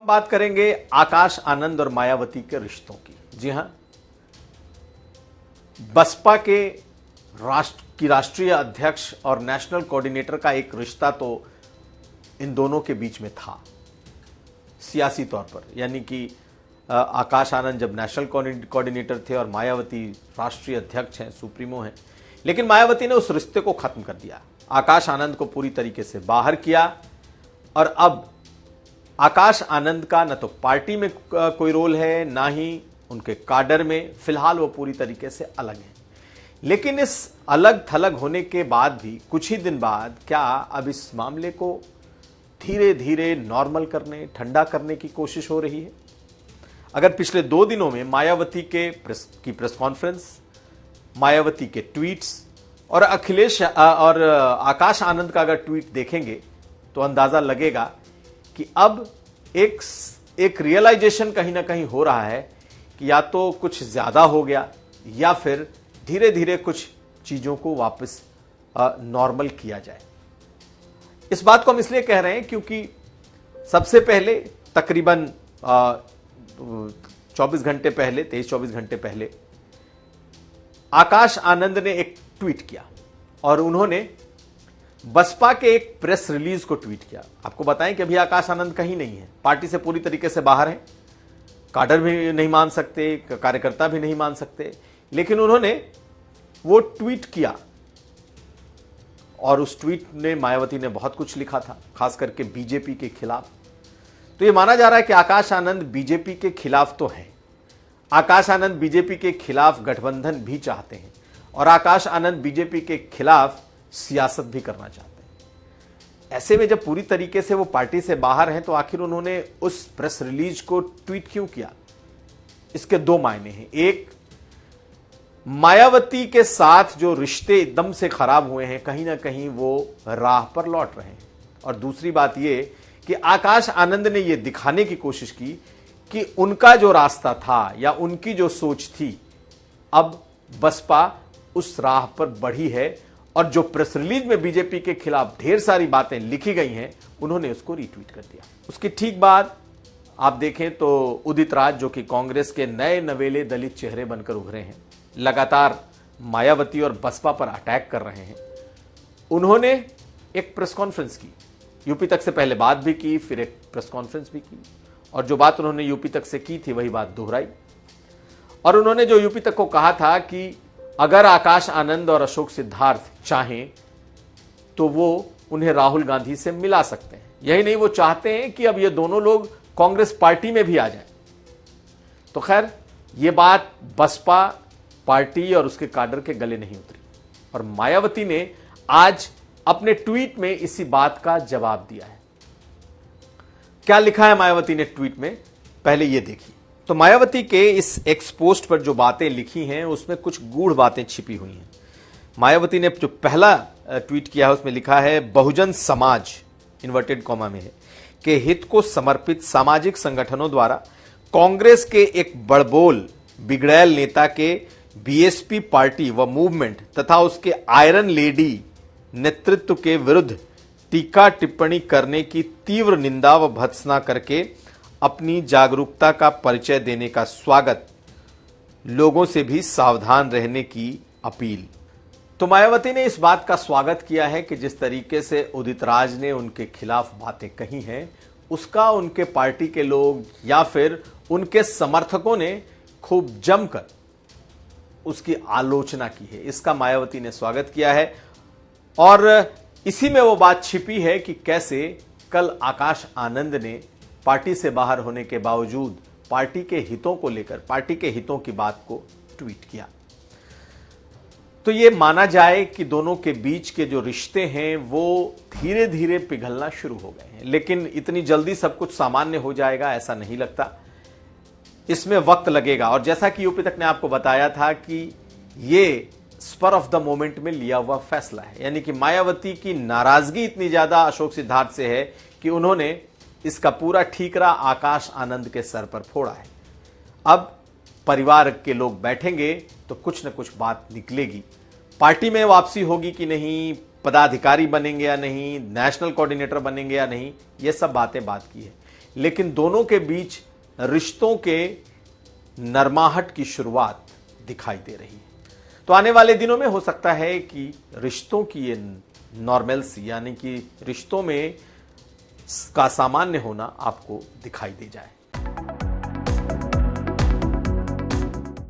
बात करेंगे आकाश आनंद और मायावती के रिश्तों की। जी हां, बसपा के राष्ट्रीय अध्यक्ष और नेशनल कोऑर्डिनेटर का एक रिश्ता तो इन दोनों के बीच में था सियासी तौर पर, यानी कि आकाश आनंद जब नेशनल कोऑर्डिनेटर थे और मायावती राष्ट्रीय अध्यक्ष हैं, सुप्रीमो हैं। लेकिन मायावती ने उस रिश्ते को खत्म कर दिया, आकाश आनंद को पूरी तरीके से बाहर किया और अब आकाश आनंद का न तो पार्टी में कोई रोल है, ना ही उनके काडर में। फिलहाल वो पूरी तरीके से अलग हैं। लेकिन इस अलग थलग होने के बाद भी कुछ ही दिन बाद क्या अब इस मामले को धीरे धीरे नॉर्मल करने, ठंडा करने की कोशिश हो रही है? अगर पिछले 2 दिनों में मायावती की प्रेस कॉन्फ्रेंस, मायावती के ट्वीट्स और अखिलेश और आकाश आनंद का अगर ट्वीट देखेंगे तो अंदाजा लगेगा कि अब एक रियलाइजेशन कहीं ना कहीं हो रहा है कि या तो कुछ ज्यादा हो गया या फिर धीरे धीरे कुछ चीजों को वापस नॉर्मल किया जाए। इस बात को हम इसलिए कह रहे हैं क्योंकि सबसे पहले तकरीबन 24 घंटे पहले, 23-24 घंटे पहले आकाश आनंद ने एक ट्वीट किया और उन्होंने बसपा के एक प्रेस रिलीज को ट्वीट किया। आपको बताएं कि अभी आकाश आनंद कहीं नहीं है, पार्टी से पूरी तरीके से बाहर हैं, काडर भी नहीं मान सकते, कार्यकर्ता भी नहीं मान सकते। लेकिन उन्होंने वो ट्वीट किया और उस ट्वीट ने मायावती ने बहुत कुछ लिखा था, खास करके बीजेपी के खिलाफ। तो ये माना जा रहा है कि आकाश आनंद बीजेपी के खिलाफ तो है, आकाश आनंद बीजेपी के खिलाफ गठबंधन भी चाहते हैं और आकाश आनंद बीजेपी के खिलाफ सियासत भी करना चाहते हैं। ऐसे में जब पूरी तरीके से वो पार्टी से बाहर हैं तो आखिर उन्होंने उस प्रेस रिलीज को ट्वीट क्यों किया? इसके 2 मायने हैं। एक, मायावती के साथ जो रिश्ते एकदम से खराब हुए हैं, कहीं ना कहीं वो राह पर लौट रहे हैं। और दूसरी बात ये कि आकाश आनंद ने यह दिखाने की कोशिश की कि उनका जो रास्ता था या उनकी जो सोच थी, अब बसपा उस राह पर बढ़ी है और जो प्रेस रिलीज में बीजेपी के खिलाफ ढेर सारी बातें लिखी गई हैं, उन्होंने उसको रीट्वीट कर दिया। उसके ठीक बाद आप देखें तो उदित राज, जो कि कांग्रेस के नए नवेले दलित चेहरे बनकर उभरे हैं, लगातार मायावती और बसपा पर अटैक कर रहे हैं, उन्होंने एक प्रेस कॉन्फ्रेंस की। यूपी तक से पहले बात भी की, फिर एक प्रेस कॉन्फ्रेंस भी की और जो बात उन्होंने यूपी तक से की थी वही बात दोहराई। और उन्होंने जो यूपी तक को कहा था कि अगर आकाश आनंद और अशोक सिद्धार्थ चाहें तो वो उन्हें राहुल गांधी से मिला सकते हैं। यही नहीं, वो चाहते हैं कि अब ये दोनों लोग कांग्रेस पार्टी में भी आ जाएं। तो खैर, ये बात बसपा पार्टी और उसके काडर के गले नहीं उतरी और मायावती ने आज अपने ट्वीट में इसी बात का जवाब दिया है। क्या लिखा है मायावती ने ट्वीट में, पहले ये देखिए। तो मायावती के इस एक्स पोस्ट पर जो बातें लिखी हैं उसमें कुछ गूढ़ बातें छिपी हुई हैं। मायावती ने जो पहला ट्वीट किया है उसमें लिखा है, बहुजन समाज इन्वर्टेड कॉमा में है के हित को समर्पित सामाजिक संगठनों द्वारा कांग्रेस के एक बड़बोल बिगड़ैल नेता के बीएसपी पार्टी व मूवमेंट तथा उसके आयरन लेडी नेतृत्व के विरुद्ध टीका टिप्पणी करने की तीव्र निंदा व भर्त्सना करके अपनी जागरूकता का परिचय देने का स्वागत, लोगों से भी सावधान रहने की अपील। तो मायावती ने इस बात का स्वागत किया है कि जिस तरीके से उदित राज ने उनके खिलाफ बातें कही हैं, उसका उनके पार्टी के लोग या फिर उनके समर्थकों ने खूब जमकर उसकी आलोचना की है। इसका मायावती ने स्वागत किया है और इसी में वो बात छिपी है कि कैसे कल आकाश आनंद ने पार्टी से बाहर होने के बावजूद पार्टी के हितों को लेकर, पार्टी के हितों की बात को ट्वीट किया। तो ये माना जाए कि दोनों के बीच के जो रिश्ते हैं वो धीरे धीरे पिघलना शुरू हो गए हैं, लेकिन इतनी जल्दी सब कुछ सामान्य हो जाएगा ऐसा नहीं लगता। इसमें वक्त लगेगा और जैसा कि यूपी तक ने आपको बताया था कि ये स्पर ऑफ द मोमेंट में लिया हुआ फैसला है, यानी कि मायावती की नाराजगी इतनी ज्यादा अशोक सिद्धार्थ से है कि उन्होंने इसका पूरा ठीकरा आकाश आनंद के सर पर फोड़ा है। अब परिवार के लोग बैठेंगे तो कुछ न कुछ बात निकलेगी। पार्टी में वापसी होगी कि नहीं, पदाधिकारी बनेंगे या नहीं, नेशनल कोऑर्डिनेटर बनेंगे या नहीं, ये सब बातें बात की है। लेकिन दोनों के बीच रिश्तों के नरमाहट की शुरुआत दिखाई दे रही है। तो आने वाले दिनों में हो सकता है कि रिश्तों की ये नॉर्मलसी, यानी कि रिश्तों में का सामान्य होना आपको दिखाई दे जाए।